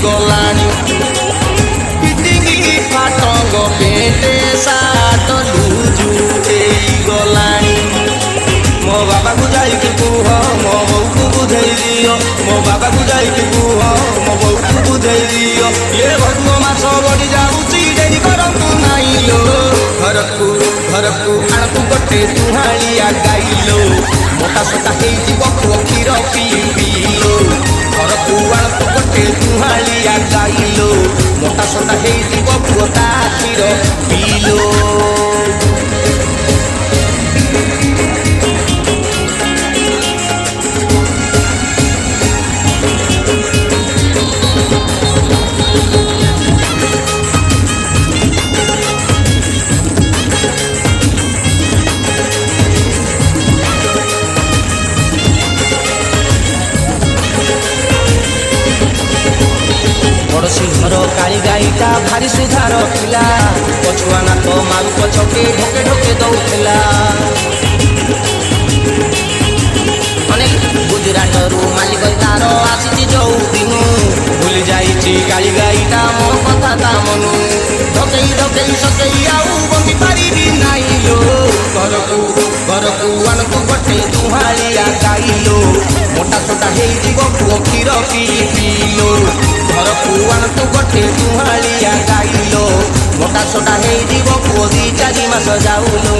गलानी पिटिंगी फाटंग पेटे साट लुजु गलानी मो बाबा को जाइक कुह मो बहू को बुझाई दियो मो बाबा को जाइक कुह मो बहू को बुझाई दियो ये भद्र मास बढ़ी जाऊँगी डेरी करतु नाई लो घरकू आणतु गोटे तुहाड़िया गाइलो मोटा सोटा हो क्षीर पीलो घरकू आणतु गोटे तुहाड़िया गाइलो मोटा सोटा हो ता क्षीर पीलो पड़ोसी घर काली गाईटा भारी सुधार थिला पछुआ ना तो मारू पछके ढोके ढोके दौला गुजरात रु मालिक तार आसी जो दिन भूली जाइए काली गाईटा मो कथा ता मनु ढोकई ढोकई सकेई आउ बंदी पारी नाई लो घरकू आणतु गोटे तुहाड़िया गाइलो मोटा सोटा हो क्षीर पीलो घरकू आणतु गोटे तुहाड़िया गाइलो मोटा सोटा हो दी 4 मास जाऊलो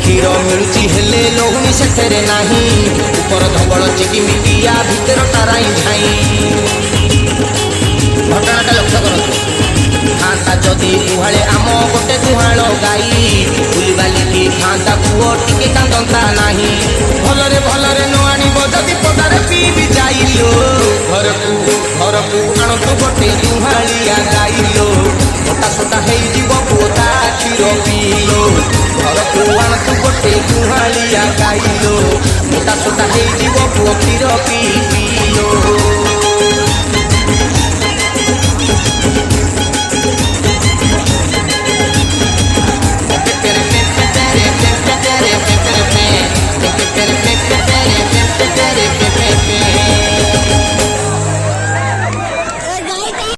क्षीर मिलुची हेले लोहुनी सेठेरे नाही ऊपर धबल चिकिमिकिया भितर ताराई झाई घटनाटा लक्ष्य करतु खांता जदि गुहाले आम गोटे गुहाल गाई बुलिबालिकी खांता पुओ टिके कांदंता नाही भलरे न आनिब जदि पदारे पीबी जाइलो घरकू आणतु गोटे गुहालिया गाइलो मोटा सोटा पुओ ता क्षीर पीलो घरकू आणतु गोटे गुहालिया गाइलो मोटा सोटा पुओ क्षीर पीलो